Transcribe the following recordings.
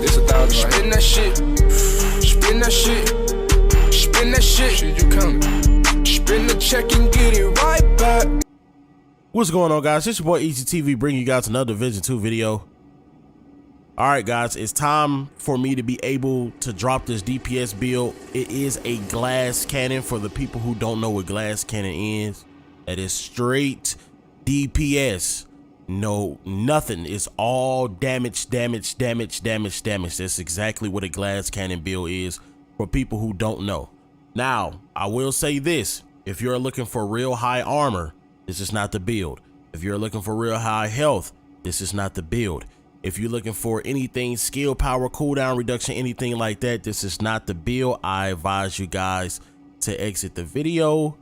It's 1,000. Spin that shit. Spin that shit. Spin that shit. Shit, you coming? Spin the check and get it right back. What's going on, guys? It's your boy Eazyy TV bringing you guys another Division 2 video. All right, guys, it's time for me to be able to drop this DPS build. It is a glass cannon. For the people who don't know what glass cannon is, that is straight DPS. No, nothing. It's all damage. That's exactly what a glass cannon build is for people who don't know. Now, I will say this. If you're looking for real high armor, this is not the build. If you're looking for real high health, this is not the build. If you're looking for anything skill, power, cooldown reduction, anything like that, this is not the build. I advise you guys to exit the video,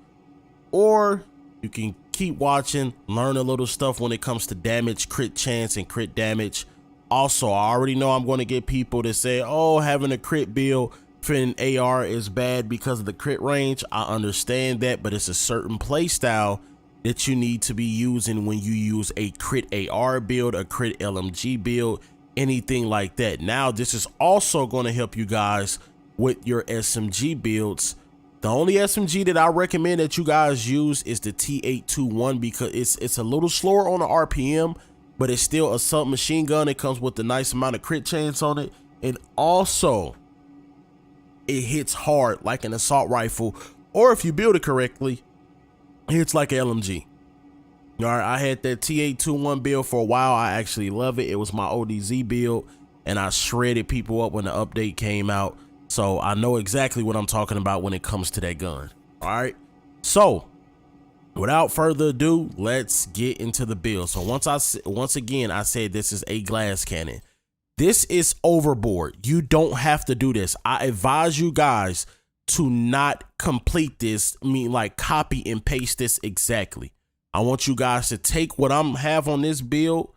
or you can keep watching, learn a little stuff when it comes to damage, crit chance, and crit damage. Also, I already know I'm going to get people to say, oh, having a crit build for an AR is bad because of the crit range. I understand that, but it's a certain play style that you need to be using when you use a crit AR build, a crit LMG build, anything like that. Now, this is also going to help you guys with your SMG builds. The only SMG that I recommend that you guys use is the T821 because it's a little slower on the RPM, but it's still a submachine gun. It comes with a nice amount of crit chance on it, and also it hits hard like an assault rifle, or if you build it correctly, it's like an LMG. All right, I had that T821 build for a while. I actually love it. It was my ODZ build, and I shredded people up when the update came out. So I know exactly what I'm talking about when it comes to that gun. All right, so without further ado, let's get into the build. So once again, I said this is a glass cannon. This is overboard. You don't have to do this. I advise you guys to not complete this. I mean, like, copy and paste this exactly. I want you guys to take what I'm have on this build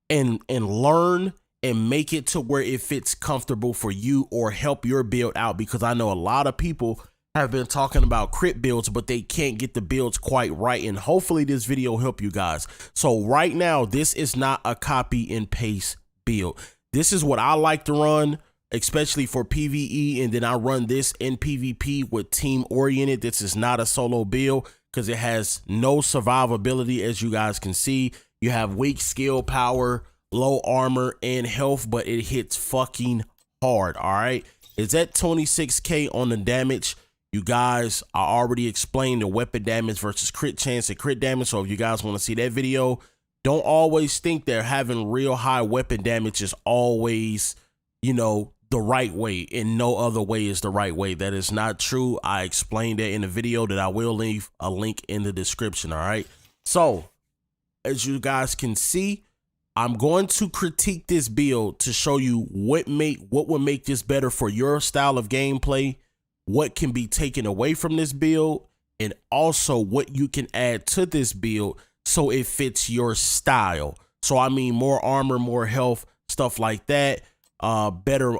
and learn and make it to where it fits comfortable for you, or help your build out, because I know a lot of people have been talking about crit builds, but they can't get the builds quite right, and hopefully this video will help you guys. So right now, this is not a copy and paste build. This is what I like to run, especially for PvE, and then I run this in PvP with team oriented. This is not a solo build because it has no survivability, as you guys can see. You have weak skill, power, low armor, and health, but it hits fucking hard. All right, it's at 26k on the damage. You guys, I already explained the weapon damage versus crit chance and crit damage, so if you guys want to see that video, don't always think that having real high weapon damage is always, you know, the right way, and no other way is the right way. That is not true. I explained that in the video that I will leave a link in the description. All right, so as you guys can see, I'm going to critique this build to show you what would make this better for your style of gameplay, what can be taken away from this build, and also what you can add to this build so it fits your style. So I mean, more armor, more health, stuff like that, better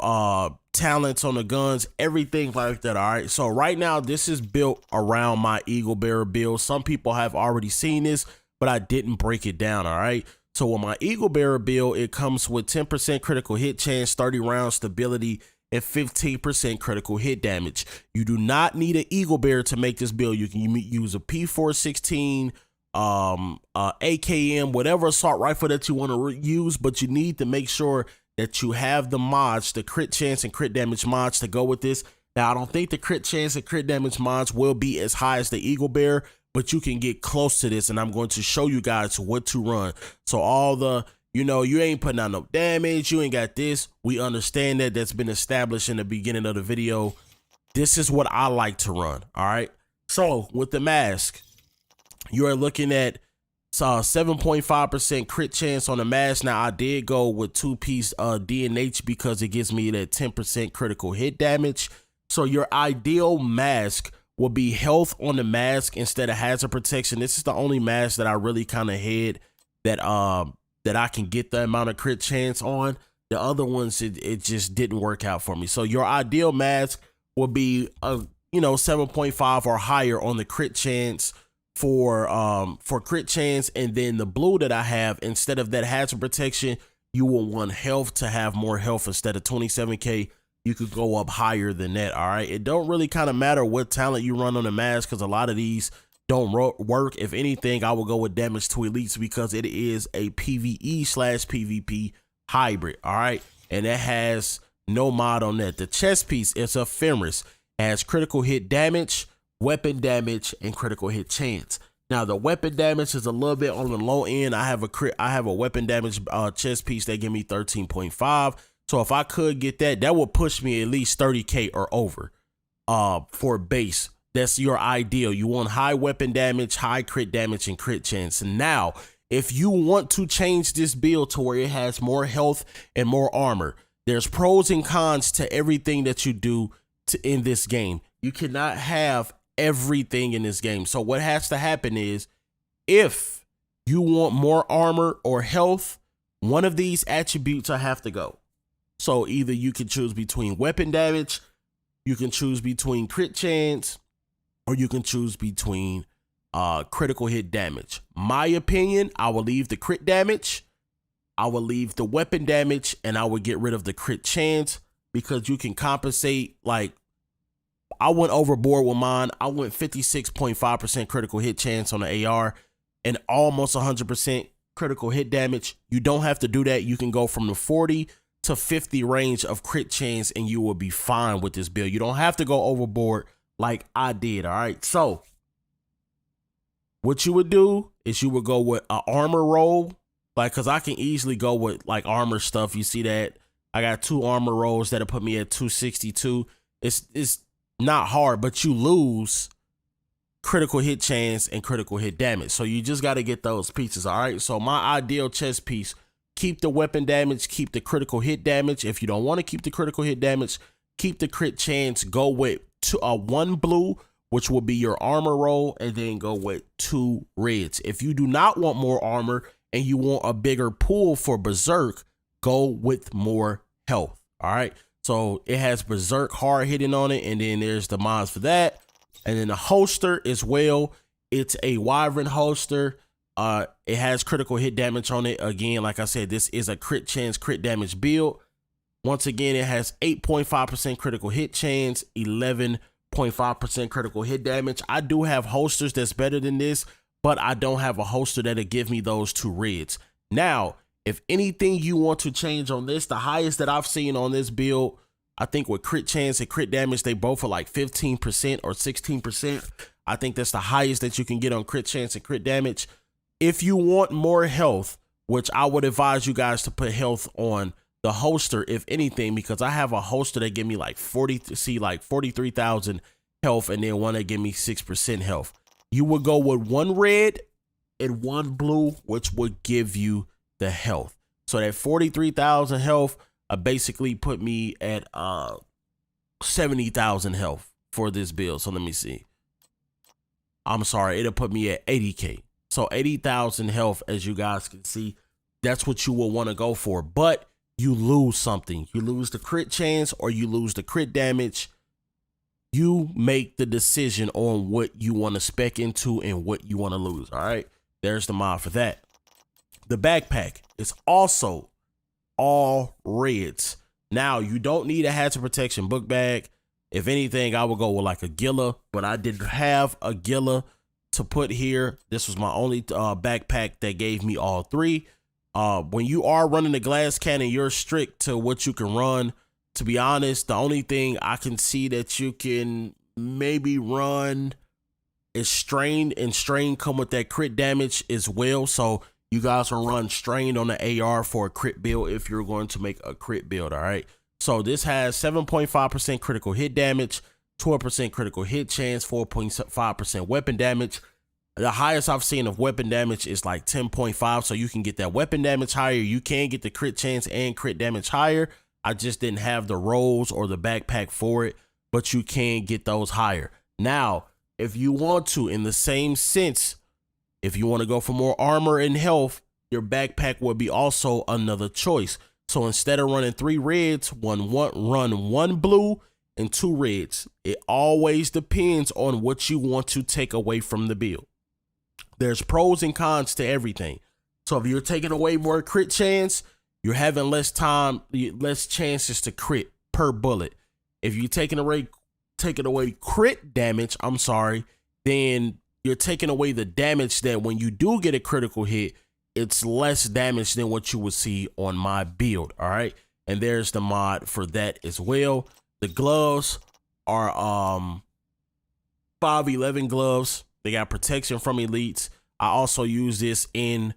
talents on the guns, everything like that. All right, so right now this is built around my Eagle Bearer build. Some people have already seen this, but I didn't break it down. All right, so with my Eagle Bearer build, it comes with 10% critical hit chance, 30 round stability, and 15% critical hit damage. You do not need an Eagle Bearer to make this build. You can use a P416, AKM, whatever assault rifle that you want to use, but you need to make sure that you have the mods, the crit chance and crit damage mods, to go with this. Now, I don't think the crit chance and crit damage mods will be as high as the Eagle Bearer, but you can get close to this, and I'm going to show you guys what to run. So all the, you know, you ain't putting out no damage, you ain't got this. We understand that. That's been established in the beginning of the video. This is what I like to run. All right, so with the mask, you are looking at 7.5% crit chance on the mask. Now, I did go with 2-piece DNH because it gives me that 10% critical hit damage. So your ideal mask will be health on the mask instead of hazard protection. This is the only mask that I really kind of had that I can get the amount of crit chance on. The other ones, it just didn't work out for me. So your ideal mask will be 7.5 or higher on the crit chance for crit chance. And then the blue that I have, instead of that hazard protection, you will want health to have more health. Instead of 27k, you could go up higher than that. All right, it don't really kind of matter what talent you run on the mask, because a lot of these don't work. If anything, I will go with damage to elites because it is a PvE/PvP hybrid. All right, and it has no mod on that. The chest piece is ephemeris, has critical hit damage, weapon damage, and critical hit chance. Now the weapon damage is a little bit on the low end. I have a weapon damage chest piece that give me 13.5. So if I could get that, that would push me at least 30k or over for base. That's your ideal. You want high weapon damage, high crit damage, and crit chance. Now, if you want to change this build to where it has more health and more armor, there's pros and cons to everything that you do in this game. You cannot have everything in this game. So what has to happen is, if you want more armor or health, one of these attributes have to go. So either you can choose between weapon damage, you can choose between crit chance, or you can choose between critical hit damage. My opinion, I will leave the crit damage, I will leave the weapon damage, and I would get rid of the crit chance, because you can compensate. Like, I went overboard with mine. I went 56.5% critical hit chance on the AR and almost 100% critical hit damage. You don't have to do that. You can go from the 40 to 50 range of crit chance and you will be fine with this build. You don't have to go overboard like I did. All right. So what you would do is you would go with an armor roll. Like, cause I can easily go with like armor stuff. You see that I got 2 armor rolls that'll put me at 262. It's not hard, but you lose critical hit chance and critical hit damage. So you just got to get those pieces. All right. So my ideal chest piece, keep the weapon damage, keep the critical hit damage. If you don't want to keep the critical hit damage, keep the crit chance, go with 1 blue, which will be your armor roll, and then go with 2 reds. If you do not want more armor and you want a bigger pool for berserk, go with more health. All right. So it has berserk hard hitting on it, and then there's the mods for that. And then the holster as well. It's a wyvern holster. It has critical hit damage on it. Again, like I said, this is a crit chance, crit damage build. Once again, it has 8.5% critical hit chance, 11.5% critical hit damage. I do have holsters that's better than this, but I don't have a holster that'll give me those 2 reds. Now, if anything you want to change on this, the highest that I've seen on this build, I think with crit chance and crit damage, they both are like 15% or 16%. I think that's the highest that you can get on crit chance and crit damage. If you want more health, which I would advise you guys to put health on the holster, if anything, because I have a holster that give me like 43,000 health, and then one that give me 6% health. You would go with 1 red and 1 blue, which would give you the health. So that 43,000 health basically put me at 70,000 health for this build. So let me see. I'm sorry, it'll put me at 80k. So 80,000 health, as you guys can see, that's what you will want to go for. But you lose something. You lose the crit chance or you lose the crit damage. You make the decision on what you want to spec into and what you want to lose. All right, there's the mod for that. The backpack is also all reds. Now, you don't need a hazard protection book bag. If anything, I would go with like a Gila, but I didn't have a Gila to put here. This was my only backpack that gave me all 3. When you are running the glass cannon, you're strict to what you can run. To be honest, the only thing I can see that you can maybe run is strained, and strained come with that crit damage as well. So you guys will run strained on the AR for a crit build if you're going to make a crit build. All right. So this has 7.5% critical hit damage, 12% critical hit chance, 4.5% weapon damage. The highest I've seen of weapon damage is like 10.5. So you can get that weapon damage higher. You can get the crit chance and crit damage higher. I just didn't have the rolls or the backpack for it, but you can get those higher. Now, if you want to, in the same sense, if you want to go for more armor and health, your backpack would be also another choice. So instead of running 3 reds, run 1 blue and 2 reds. It always depends on what you want to take away from the build. There's pros and cons to everything. So if you're taking away more crit chance, you're having less chances to crit per bullet. If you're taking away crit damage, then you're taking away the damage that when you do get a critical hit, it's less damage than what you would see on my build. All right. And there's the mod for that as well. The gloves are 511 gloves. They got protection from elites. I also use this in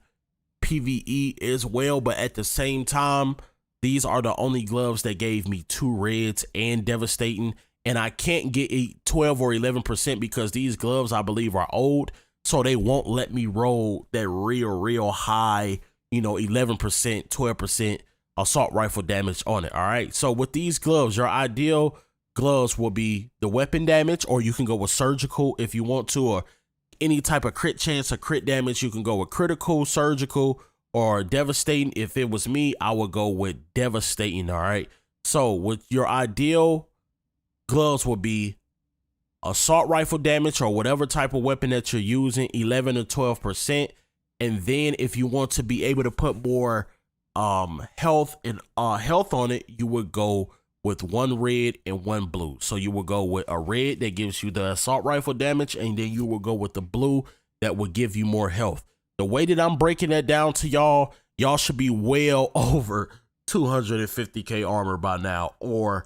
PvE as well, but at the same time, these are the only gloves that gave me 2 reds and devastating, and I can't get a 12 or 11% because these gloves I believe are old, so they won't let me roll that real high, 11%, 12% assault rifle damage on it. All right, so with these gloves, your ideal gloves will be the weapon damage, or you can go with surgical if you want to, or any type of crit chance or crit damage. You can go with critical, surgical, or devastating. If it was me, I would go with devastating. All right, so with your ideal gloves will be assault rifle damage or whatever type of weapon that you're using, 11 or 12%. And then if you want to be able to put more health on it, you would go with 1 red and 1 blue. So you will go with a red that gives you the assault rifle damage, and then you will go with the blue that will give you more health. The way that I'm breaking that down to y'all should be well over 250k armor by now, or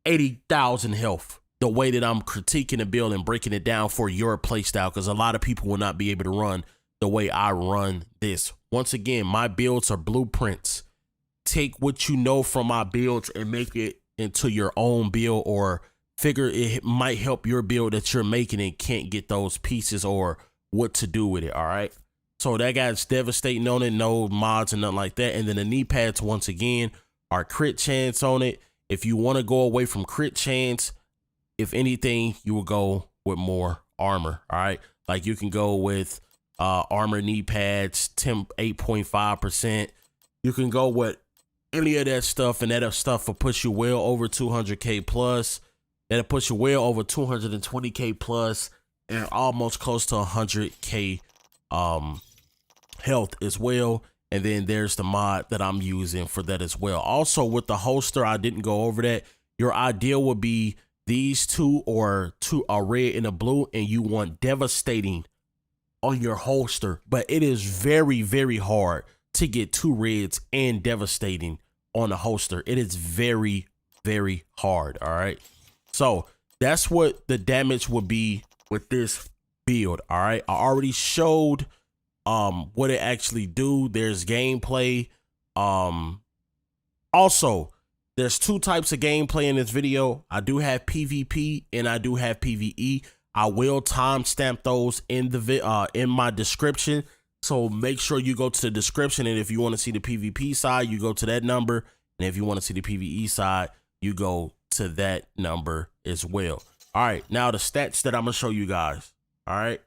80,000 health. The way that I'm critiquing the build and breaking it down for your playstyle, because a lot of people will not be able to run the way I run this. Once again, my builds are blueprints. Take what you know from my builds and make it into your own build, or figure it might help your build that you're making and can't get those pieces or what to do with it. All right, so that guy's devastating on it, no mods and nothing like that. And then the knee pads, once again, are crit chance on it. If you want to go away from crit chance, if anything, you will go with more armor. All right, like you can go with armor knee pads, 8.5%. You can go with any of that stuff, and that stuff will push you well over 200k plus. That'll push you well over 220k plus, and almost close to 100k health as well. And then there's the mod that I'm using for that as well. Also with the holster, I didn't go over that. Your ideal would be these two, or a red and a blue, and you want devastating on your holster. But it is very hard to get 2 reds and devastating on a holster. It is very hard. All right, so that's what the damage would be with this build. All right, I already showed what it actually do. There's gameplay. Also, there's 2 types of gameplay in this video. I do have PvP and I do have PvE. I will timestamp those in the in my description. So make sure you go to the description, and if you want to see the PvP side, you go to that number, and if you want to see the PvE side, you go to that number as well. All right, now the stats that I'm gonna show you guys. All right,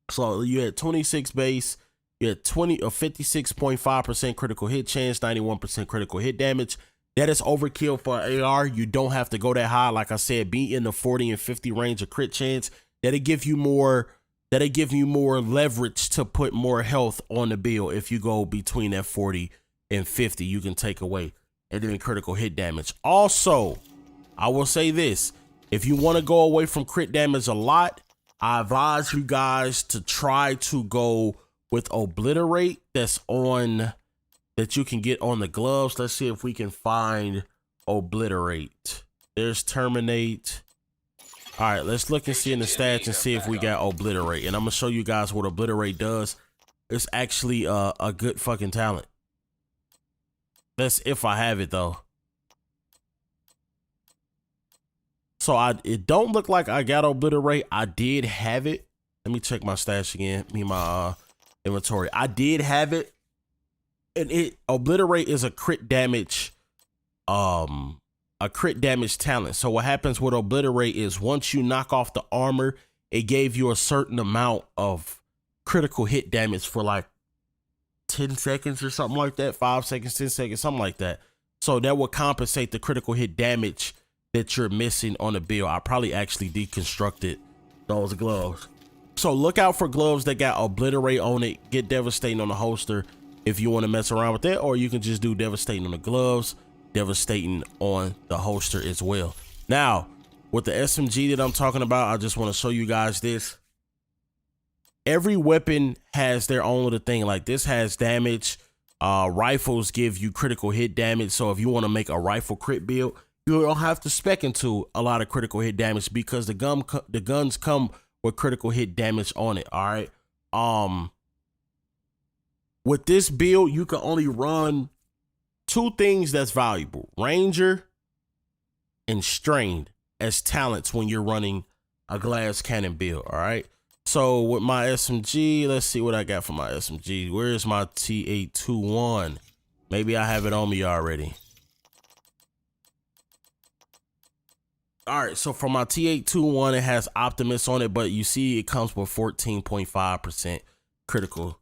so you had 26 base, you had 56.5% critical hit chance, 91% critical hit damage. That is overkill for AR. You don't have to go that high. Like I said, be in the 40 and 50 range of crit chance. That'll give you more leverage to put more health on the build. If you go between that 40 and 50, you can take away. And then critical hit damage. Also, I will say this: if you want to go away from crit damage a lot, I advise you guys to try to go with obliterate. That you can get on the gloves. Let's see if we can find obliterate. There's terminate. All right, let's look and see in the stats and see if we got obliterate. And I'm gonna show you guys what obliterate does. It's actually a good fucking talent. That's if I have it though. So it don't look like I got obliterate. I did have it. Let me check my stash again. My inventory. I did have it. And obliterate is a crit damage talent. So what happens with obliterate is once you knock off the armor, it gave you a certain amount of critical hit damage for like 10 seconds or something like that, 5 seconds, 10 seconds, something like that. So that will compensate the critical hit damage that you're missing on the build. I probably actually deconstructed those gloves. So look out for gloves that got obliterate on it, get devastating on the holster, if you want to mess around with that, or you can just do devastating on the gloves, devastating on the holster as well. Now, with the SMG that I'm talking about, I just want to show you guys this. Every weapon has their own little thing. Like this has damage. Rifles give you critical hit damage. So if you want to make a rifle crit build, you don't have to spec into a lot of critical hit damage because the guns come with critical hit damage on it. All right. With this build, you can only run two things that's valuable: Ranger and Strained as talents when you're running a glass cannon build. All right. So with my SMG, let's see what I got for my SMG. Where's my T821? Maybe I have it on me already. All right, so for my T821, it has Optimus on it, but you see it comes with 14.5% critical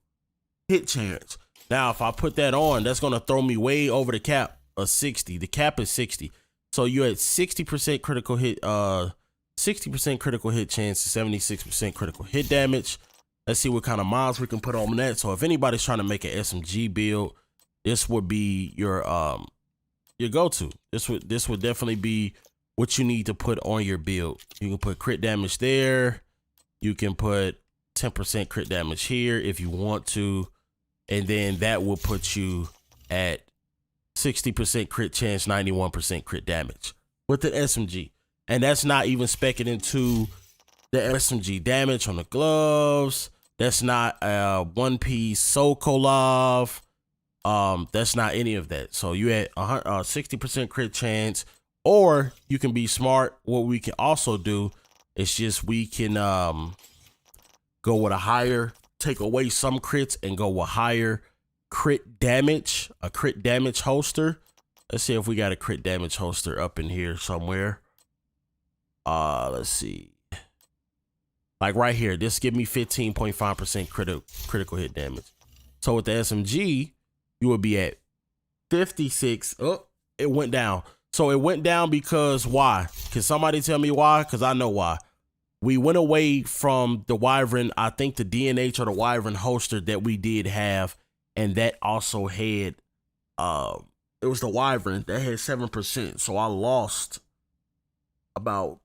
hit chance. Now, if I put that on, that's gonna throw me way over the cap of 60. The cap is 60. So you're at 60% critical hit, 60% critical hit chance, 76% critical hit damage. Let's see what kind of mods we can put on that. So if anybody's trying to make an SMG build, this would be your go-to. This would definitely be what you need to put on your build. You can put crit damage there. You can put 10% crit damage here if you want to. And then that will put you at 60% crit chance, 91% crit damage with the SMG. And that's not even specking into the SMG damage on the gloves. That's not a one-piece Sokolov. That's not any of that. So you had 60% crit chance, or you can be smart. What we can also do is just we can go with a higher, take away some crits and go with higher crit damage, a crit damage holster. Let's see if we got a crit damage holster up in here somewhere. Let's see. Like right here, this give me 15.5% critical hit damage. So with the SMG, you would be at 56. Oh, it went down. So it went down because why? Can somebody tell me why? Because I know why. We went away from the Wyvern, I think the DNH or the Wyvern holster that we did have, and that also had, it was the Wyvern that had 7%. So I lost about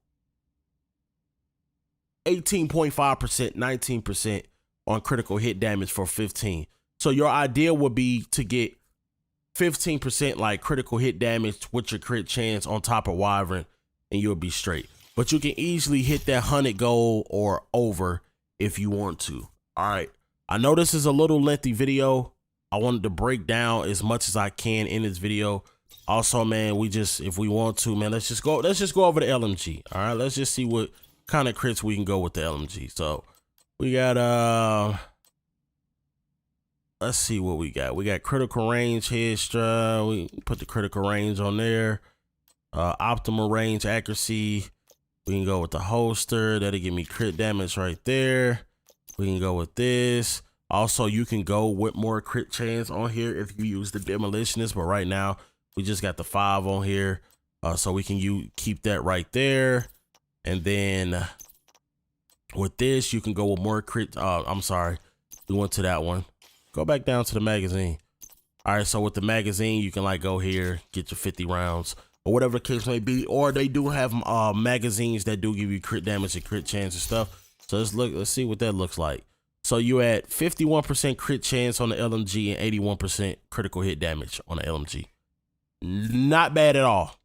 18.5%, 19% on critical hit damage for 15. So your idea would be to get 15% like critical hit damage with your crit chance on top of Wyvern, and you'll be straight. But you can easily hit that 100 goal or over if you want to. All right. I know this is a little lengthy video. I wanted to break down as much as I can in this video. Also, man, if we want to, man, let's just go over the LMG. All right. Let's just see what kind of crits we can go with the LMG. So we got let's see what we got. We got critical range headstrap. We put the critical range on there. Optimal range accuracy. We can go with the holster. That'll give me crit damage right there. We can go with this. Also, you can go with more crit chance on here if you use the demolitionist, but right now we just got the 5 on here. So we can keep that right there. And then with this, you can go with more crit. I'm sorry, we went to that one. Go back down to the magazine. All right, so with the magazine, you can like go here, get your 50 rounds or whatever the case may be. Or they do have magazines that do give you crit damage and crit chance and stuff. So let's see what that looks like. So you at 51% crit chance on the LMG and 81% critical hit damage on the LMG. Not bad at all.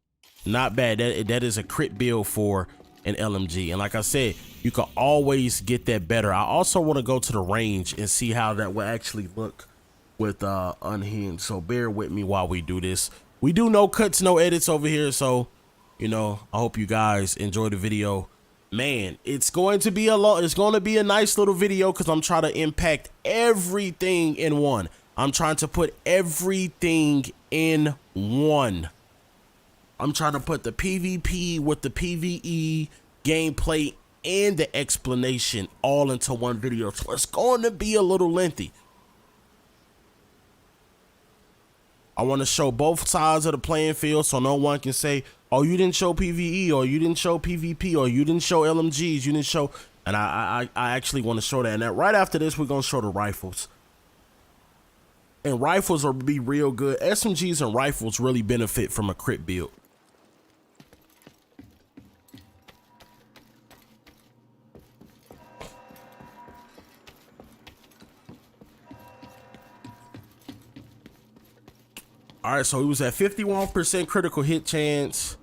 Not bad. That is a crit build for an LMG. And like I said, you can always get that better. I also want to go to the range and see how that will actually look with unhinged. So bear with me while we do this. We do no cuts, no edits over here. So, you know, I hope you guys enjoy the video. Man, it's going to be a nice little video because I'm trying to impact everything in one. I'm trying to put everything in one. I'm trying to put the PvP with the PvE gameplay and the explanation all into one video. So it's going to be a little lengthy. I want to show both sides of the playing field so no one can say, oh, you didn't show PvE, or you didn't show PvP, or you didn't show LMGs, you didn't show. And I actually want to show that. And then right after this, we're going to show the rifles. And rifles will be real good. SMGs and rifles really benefit from a crit build. All right, so he was at 51% critical hit chance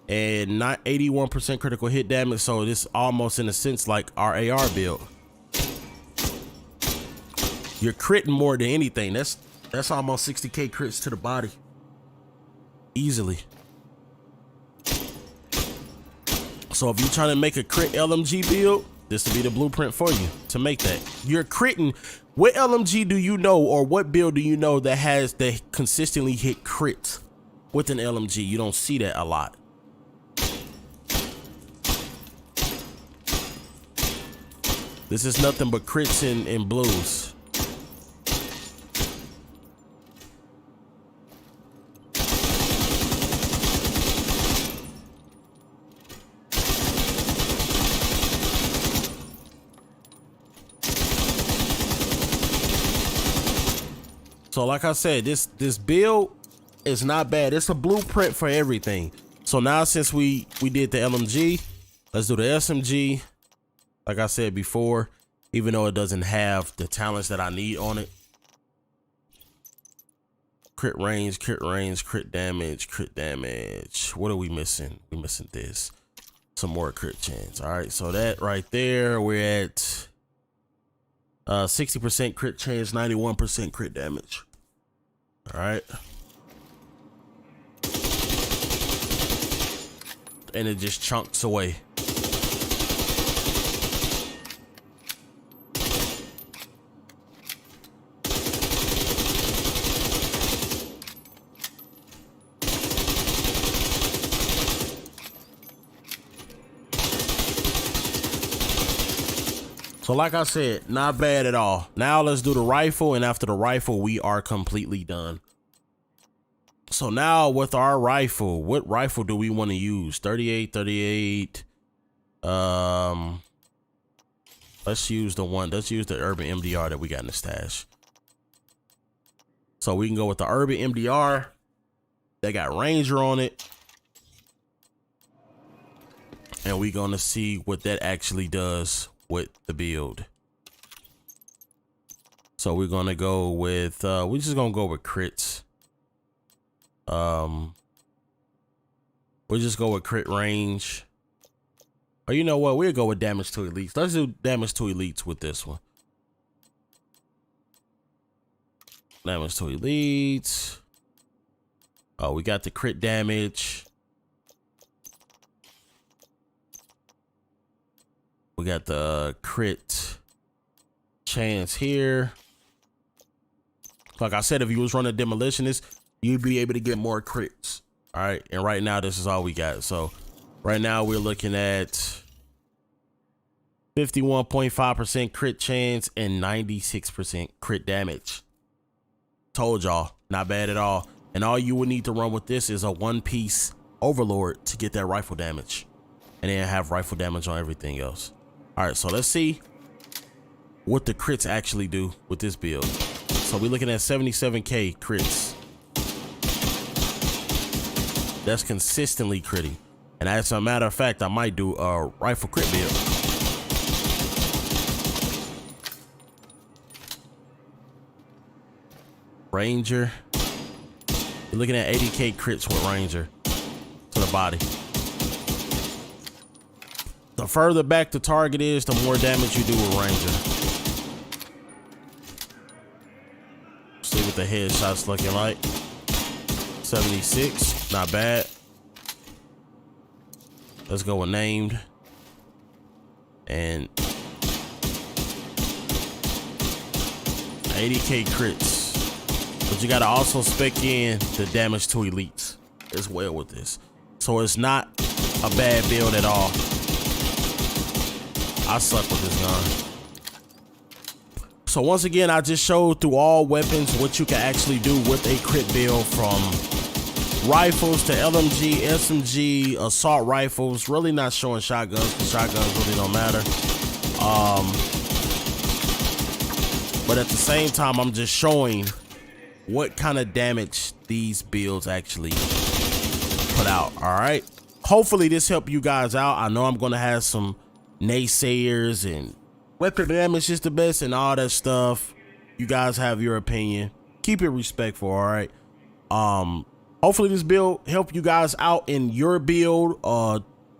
and not 81% critical hit damage. So this almost in a sense like our AR build. You're critting more than anything. That's almost 60k crits to the body. Easily. So if you're trying to make a crit LMG build, this will be the blueprint for you to make that. You're critting. What LMG do you know, or what build do you know that consistently hit crits with an LMG? You don't see that a lot. This is nothing but crits and blues. So like I said, this build is not bad. It's a blueprint for everything. So now since we did the LMG, let's do the SMG. Like I said before, even though it doesn't have the talents that I need on it. Crit range, crit damage, crit damage. What are we missing? We're missing this. Some more crit chance. All right, so that right there, we're at 60% crit chance, 91% crit damage. All right. And it just chunks away. So like I said, not bad at all. Now let's do the rifle, and after the rifle, we are completely done. So now with our rifle, what rifle do we want to use? 38. Let's use the Urban MDR that we got in the stash. So we can go with the Urban MDR. They got Ranger on it. And we're gonna see what that actually does with the build. So we're gonna go with we're just gonna go with crits. We'll just go with crit range. Or you know what, we'll go with damage to elites. Let's do damage to elites with this one. Damage to elites. Oh, we got the crit damage. We got the crit chance here. Like I said, if you was running Demolitionist, you'd be able to get more crits. All right, and right now this is all we got. So right now we're looking at 51.5% crit chance and 96% crit damage. Told y'all, not bad at all. And all you would need to run with this is a one-piece Overlord to get that rifle damage, and then have rifle damage on everything else. All right, so let's see what the crits actually do with this build. So we're looking at 77k crits. That's consistently critting. And as a matter of fact, I might do a rifle crit build. Ranger. We're looking at 80k crits with Ranger to the body. The further back the target is, the more damage you do with Ranger. See what the headshots looking like. 76, not bad. Let's go with named. And 80k crits. But you gotta also spec in the damage to elites as well with this. So it's not a bad build at all. I suck with this gun. So once again, I just showed through all weapons what you can actually do with a crit build, from rifles to LMG, SMG, assault rifles. Really not showing shotguns, because shotguns really don't matter. But at the same time, I'm just showing what kind of damage these builds actually put out. All right, hopefully this helped you guys out. I know I'm gonna have some naysayers and weapon damage is the best and all that stuff. You guys have your opinion, keep it respectful. All right, hopefully this build helped you guys out in your build.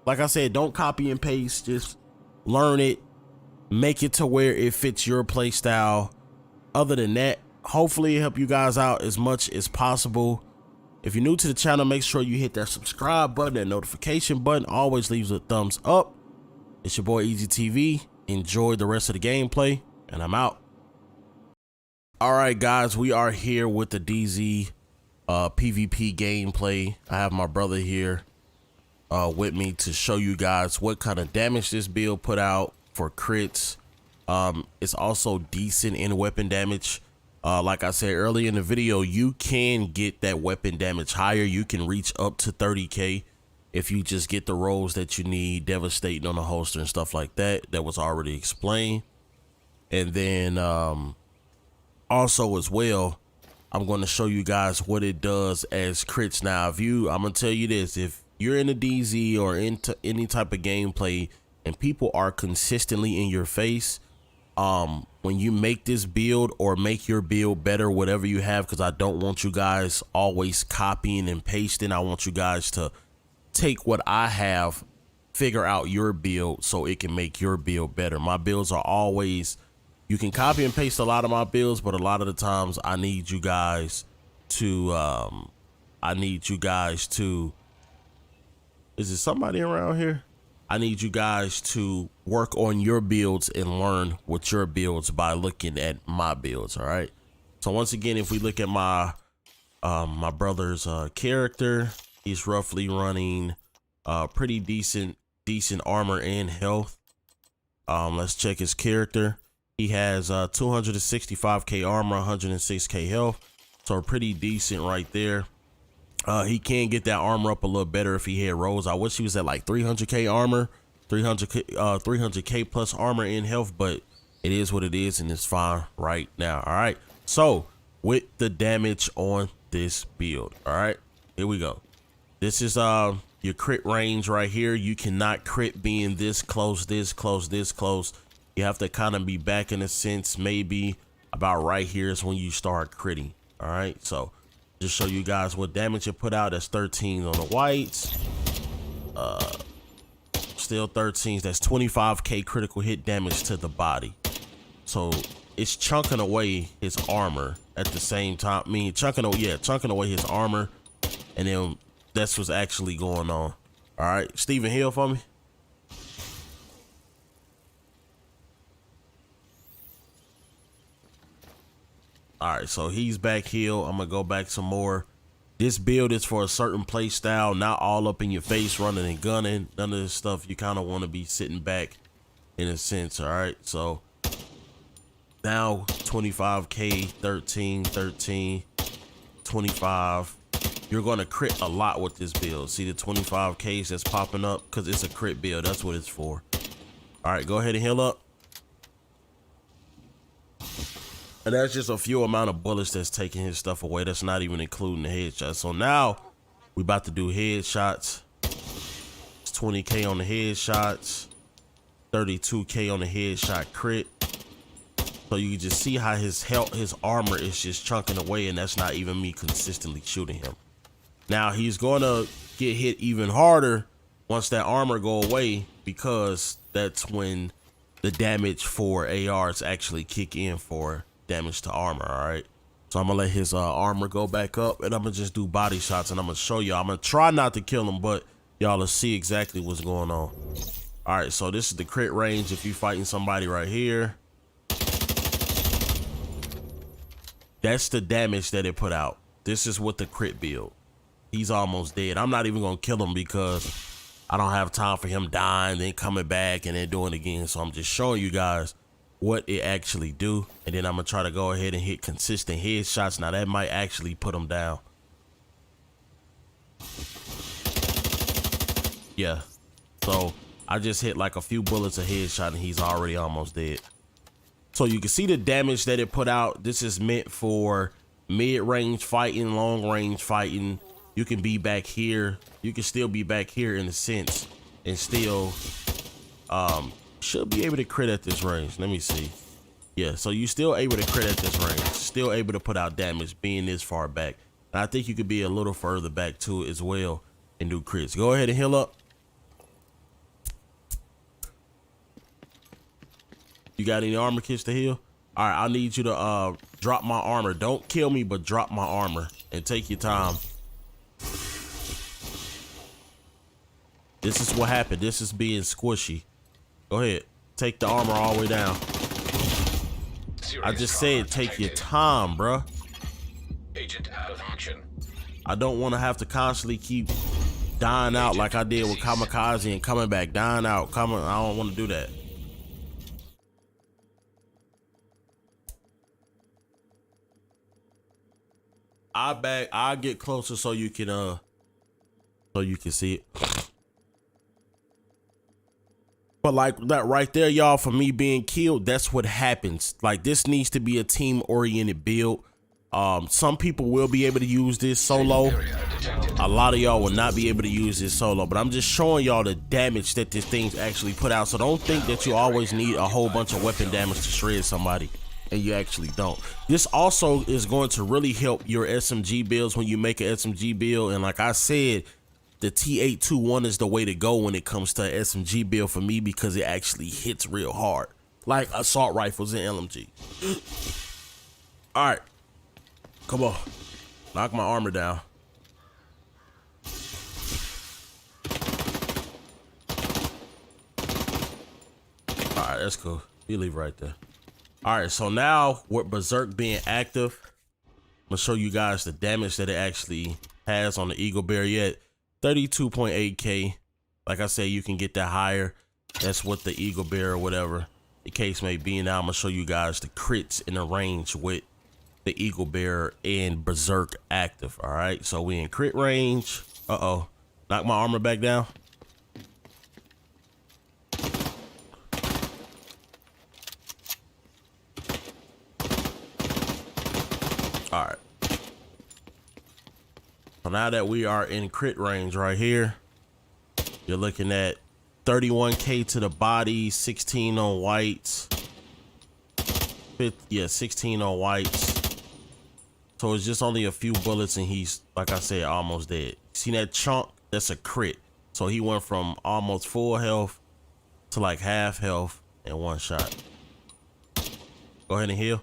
Like I said, don't copy and paste, just learn it, make it to where it fits your play style. Other than that, hopefully it helped you guys out as much as possible. If you're new to the channel, make sure you hit that subscribe button, that notification button. Always leaves a thumbs up. It's your boy Eazyy TV. Enjoy the rest of the gameplay, and I'm out. All right, guys, we are here with the DZ PvP gameplay. I have my brother here with me to show you guys what kind of damage this build put out for crits. It's also decent in weapon damage. Like I said earlier in the video, you can get that weapon damage higher. You can reach up to 30k if you just get the rolls that you need, devastating on the holster and stuff like that. That was already explained. And then also as well, I'm going to show you guys what it does as crits. Now, I'm going to tell you this, if you're in a DZ or into any type of gameplay and people are consistently in your face, when you make this build or make your build better, whatever you have, because I don't want you guys always copying and pasting. I want you guys to take what I have, figure out your build so it can make your build better. My builds are always, you can copy and paste a lot of my builds, but a lot of the times I need you guys to, is there somebody around here? I need you guys to work on your builds and learn what your builds by looking at my builds. All right. So once again, if we look at my my brother's character, he's roughly running pretty decent armor and health. Let's check his character. He has 265k armor, 106k health, so pretty decent right there. He can get that armor up a little better if he had rolls. I wish he was at like 300k armor, 300k plus armor and health, but it is what it is, and it's fine right now. All right, so with the damage on this build, all right, here we go. This is your crit range right here. You cannot crit being this close, this close, this close. You have to kind of be back in a sense, maybe about right here is when you start critting. All right, so just show you guys what damage it put out. That's 13 on the whites, still 13s. That's 25k critical hit damage to the body. So it's chunking away his armor at the same time. I mean, chunking away his armor, and then that's what's actually going on. All right, Steven, heal for me. All right, so he's back healed. I'm gonna go back some more. This build is for a certain play style, not all up in your face, running and gunning. None of this stuff. You kind of want to be sitting back in a sense. All right, so now 25k, 13, 13, 25. You're gonna crit a lot with this build. See the 25ks that's popping up because it's a crit build. That's what it's for. All right, go ahead and heal up. And that's just a few amount of bullets that's taking his stuff away. That's not even including the headshots. So now we about to do headshots. It's 20k on the headshots, 32k on the headshot crit. So you can just see how his health, his armor is just chunking away, and that's not even me consistently shooting him. Now he's gonna get hit even harder once that armor go away, because that's when the damage for ARs actually kick in for damage to armor. All right, so I'm gonna let his armor go back up, and I'm gonna just do body shots, and I'm gonna show y'all. I'm gonna try not to kill him, but y'all will see exactly what's going on. All right, so this is the crit range if you fighting somebody right here. That's the damage that it put out. This is what the crit build. He's almost dead. I'm not even gonna kill him because I don't have time for him dying, then coming back and then doing it again. So I'm just showing you guys what it actually do, and then I'm gonna try to go ahead and hit consistent headshots. Now that might actually put him down. Yeah, so I just hit like a few bullets a headshot and he's already almost dead. So you can see the damage that it put out. This is meant for mid-range fighting, long-range fighting. You can be back here. You can still be back here in a sense and still should be able to crit at this range. Let me see. Yeah, so you still able to crit at this range. Still able to put out damage being this far back. And I think you could be a little further back too as well and do crits. Go ahead and heal up. You got any armor kits to heal? All right, I need you to drop my armor. Don't kill me, but drop my armor and take your time. This is what happened. This is being squishy. Go ahead. Take the armor all the way down. I just said take your time, bruh. Agent out of action. I don't want to have to constantly keep dying out like I did with Kamikaze and coming back, dying out, coming. I don't want to do that. I'll get closer so you can see it. But like that right there, y'all, for me being killed, that's what happens. Like, this needs to be a team-oriented build. Some people will be able to use this solo. A lot of y'all will not be able to use this solo, but I'm just showing y'all the damage that this thing's actually put out. So don't think that you always need a whole bunch of weapon damage to shred somebody, and you actually don't. This also is going to really help your SMG builds when you make an SMG build. And like I said, the T821 is the way to go when it comes to an SMG build for me, because it actually hits real hard, like assault rifles and LMG. All right, come on, knock my armor down. All right, that's cool. You leave right there. All right, so now with Berserk being active, I'm gonna show you guys the damage that it actually has on the Eagle Bear. Yet 32.8k. Like I said, you can get that higher. That's what the Eagle Bear or whatever the case may be. Now I'm gonna show you guys the crits in the range with the Eagle Bear and Berserk active. All right, so we in crit range. Uh-oh, knock my armor back down. All right. So now that we are in crit range right here, you're looking at 31k to the body, 16 on whites. 16 on whites. So it's just only a few bullets and he's, like I said, almost dead. See that chunk? That's a crit. So he went from almost full health to like half health in one shot. Go ahead and heal.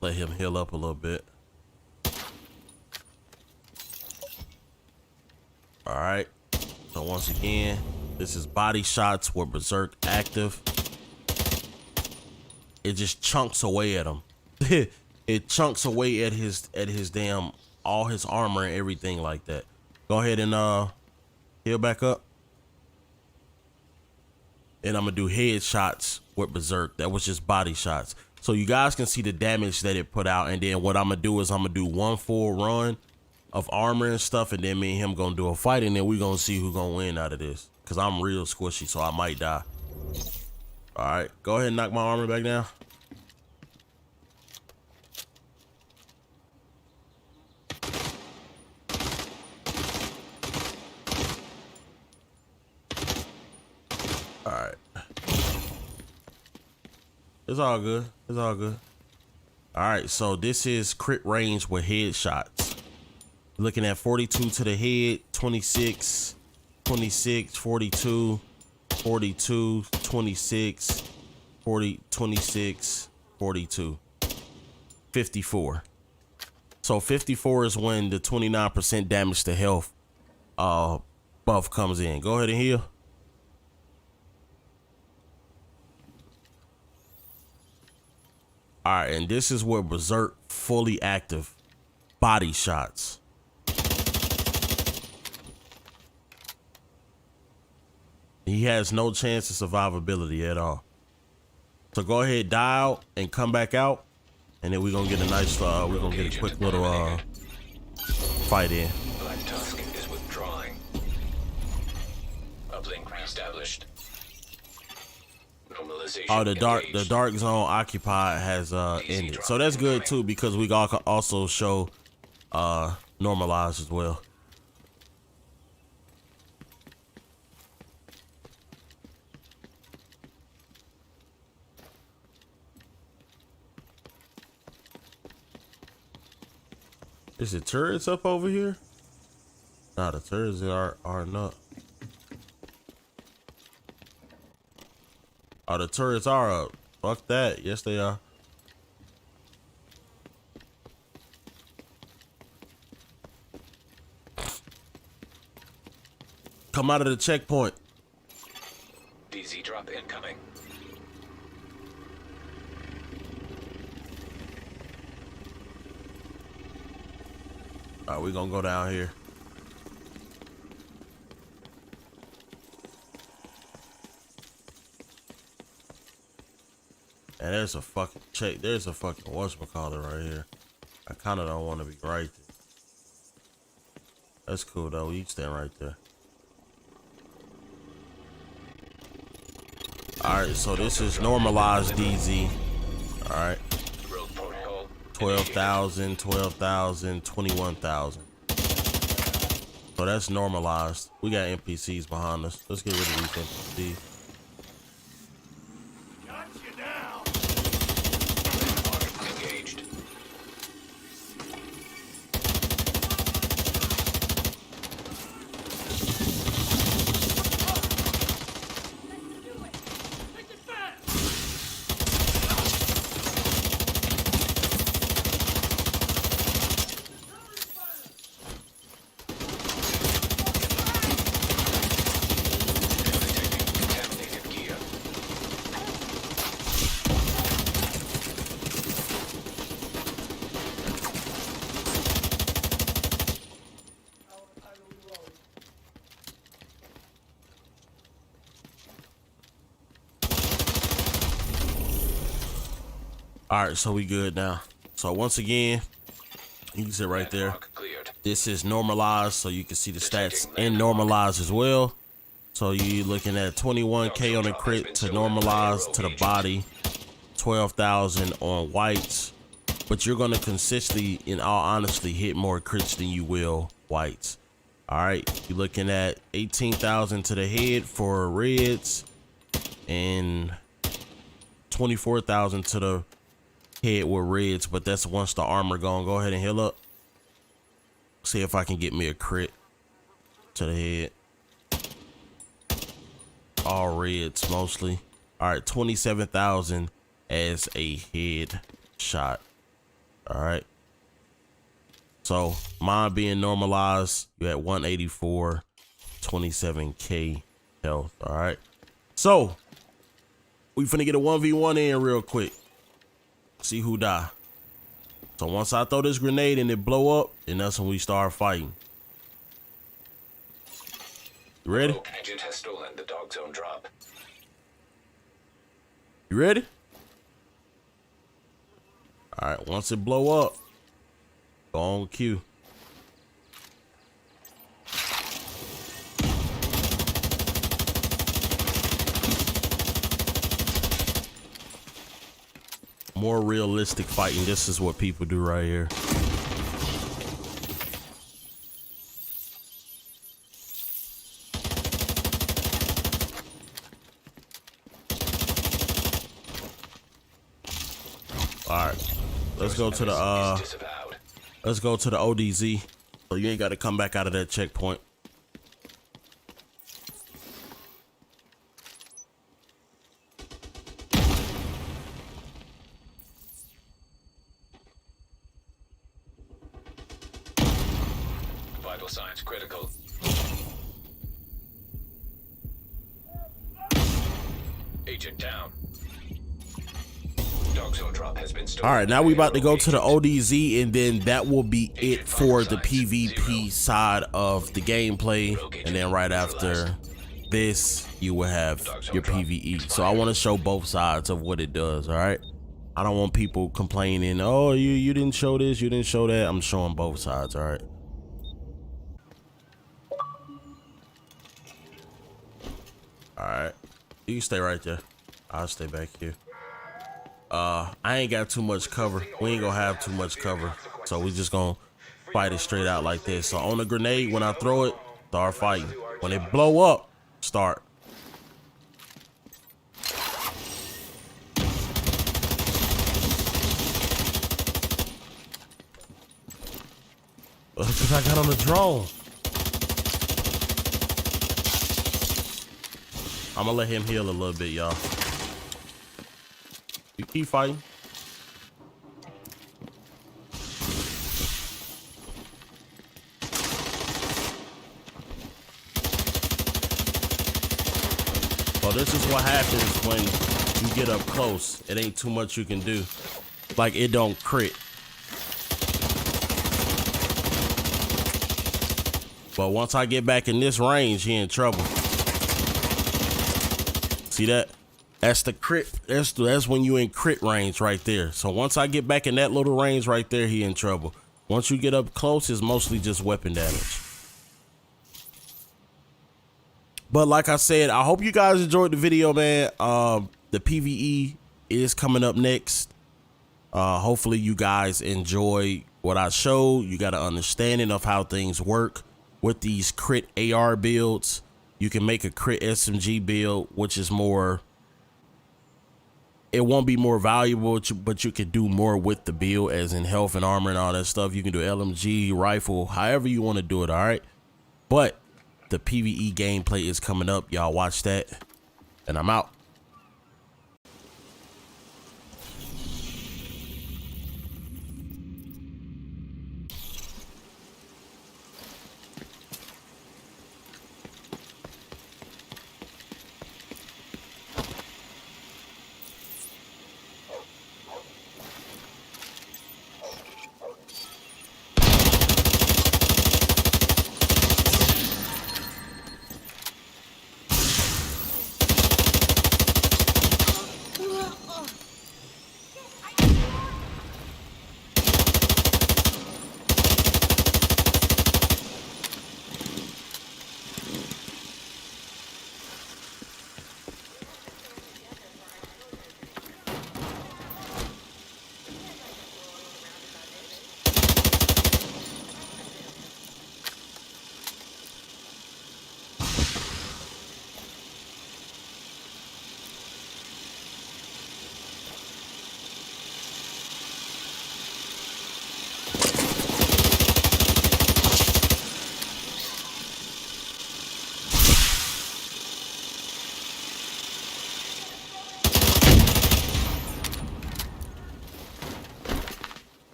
Let him heal up a little bit. All right. So once again, this is body shots with Berserk active. It just chunks away at him. It chunks away at his damn, all his armor and everything like that. Go ahead and heal back up. And I'm gonna do headshots with Berserk. That was just body shots. So you guys can see the damage that it put out. And then what I'm gonna do is I'm gonna do one full run of armor and stuff, and then me and him gonna do a fight, and then we gonna see who gonna win out of this, because I'm real squishy, so I might die. All right, go ahead and knock my armor back down. All right. It's all good. It's all good. All right, so this is crit range with headshots. Looking at 42 to the head, 26, 26, 42, 42, 26, 40, 26, 42, 54. So 54 is when the 29% damage to health buff comes in. Go ahead and heal. All right, and this is where Berserk fully active body shots. He has no chance of survivability at all. So go ahead, die out and come back out, and then we're gonna get a nice, we're gonna get a quick little fight in. Black Tusk is withdrawing. Uplink reestablished. Civilization Oh, the engaged. dark zone occupied has ended. So that's good too, because we can also show normalized as well. Is the turrets up over here? Nah, the turrets are not. Oh, the turrets are up. Fuck that. Yes, they are. Come out of the checkpoint. DZ drop incoming. All right, we're gonna go down here. And there's a fucking check. There's a fucking whatchamacallit right here. I kind of don't want to be right there. That's cool though. You stand right there. All right, so this is normalized DZ. All right. Rogue protocol. 12,000, 12,000, 21,000. So that's normalized. We got NPCs behind us. Let's get rid of these NPCs. Engaged. Contaminated gear. All right, so we good now. So once again, you can sit right there. Landmark cleared. This is normalized, so you can see the stats in normalized as well. So you're looking at 21K on the crit to normalize to the body, 12,000 on whites. But you're gonna consistently, in all honesty, hit more crits than you will whites. All right, you're looking at 18,000 to the head for reds and 24,000 to the head with reds. But that's once the armor gone. Go ahead and heal up. See if I can get me a crit to the head. All reds mostly. All right, 27,000 as a head shot. All right. So mine being normalized, you at 184, 27K health. All right. So we finna get a 1v1 in real quick. See who die. So once I throw this grenade and it blow up, then that's when we start fighting. You ready? Rogue agent has stolen the dog zone drop. You ready? All right, once it blow up, go on cue. More realistic fighting. This is what people do right here. All right, let's go to the Disavowed. let's go to the ODZ. So you ain't got to come back out of that checkpoint. Vital signs critical. Agent down. Dog zone drop has been stolen. All right, now we about to go to the ODZ, and then that will be it for the PvP side of the gameplay. And then right after this, you will have your PvE. So I want to show both sides of what it does. All right, I don't want people complaining, oh, you didn't show this, you didn't show that. I'm showing both sides. All right. All right, you can stay right there. I'll stay back here. I ain't got too much cover. We ain't gonna have too much cover. So we just gonna fight it straight out like this. So on the grenade, when I throw it, start fighting. When it blow up, start. Because I got on the drone. I'm gonna let him heal a little bit, y'all. You keep fighting. So this is what happens when you get up close. It ain't too much you can do. Like, it don't crit. But once I get back in this range, he in trouble. See that? That's the crit. That's when you in crit range right there. So once I get back in that little range right there, he in trouble. Once you get up close, it's mostly just weapon damage. But like I said, I hope you guys enjoyed the video, man. The PvE is coming up next. Hopefully you guys enjoy what I showed. You got an understanding of how things work with these crit AR builds. You can make a crit SMG build, which is more, it won't be more valuable, but you can do more with the build, as in health and armor and all that stuff. You can do LMG, rifle, however you want to do it, all right? But the PvE gameplay is coming up. Y'all watch that, and I'm out.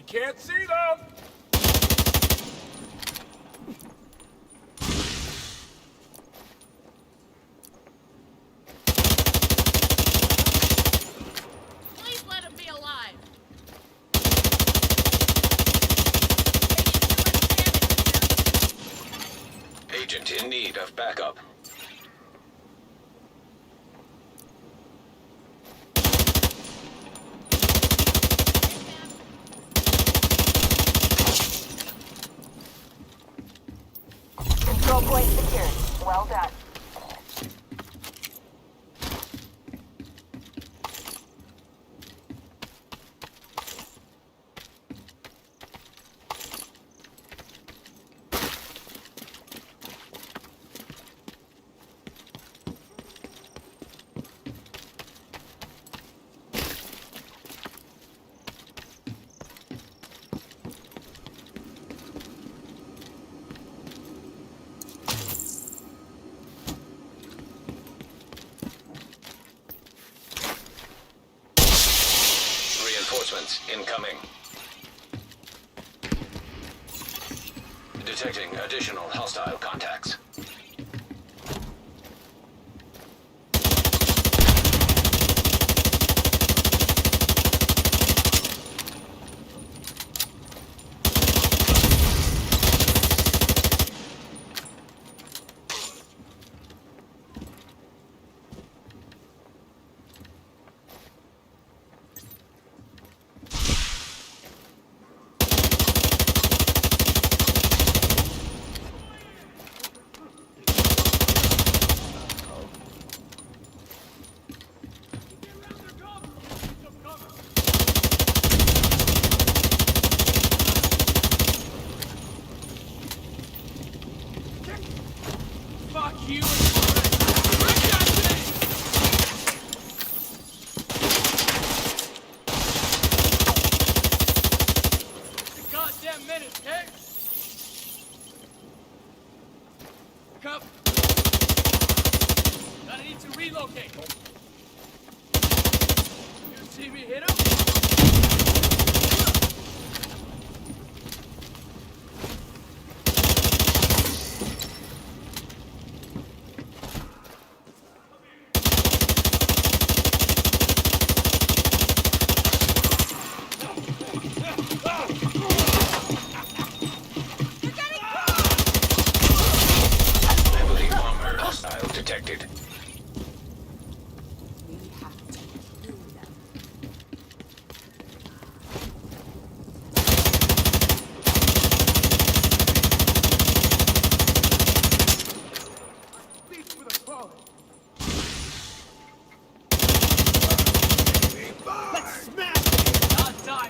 can't see them! Please let him be alive. Agent in need of backup. Control point secured. Well done. Reinforcements incoming. Detecting additional hostile contacts. Fuck you! Goddamn minute, okay? Cup. Gonna need to relocate. You see me hit him? Heavily armored hostile detected. We have to kill them. Not die.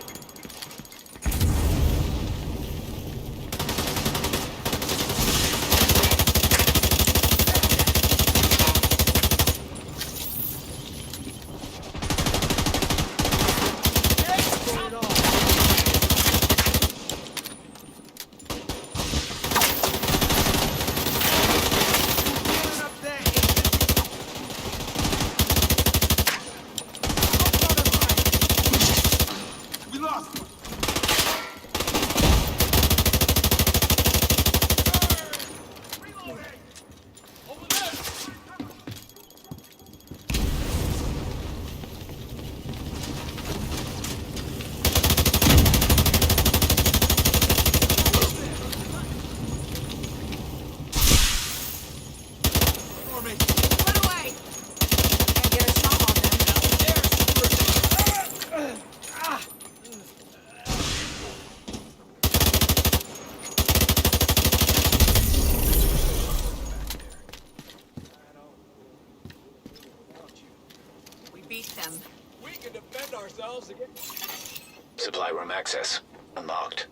Over there. Run away. And get a shot on them. We beat them. We can defend ourselves against. Supply room access unlocked.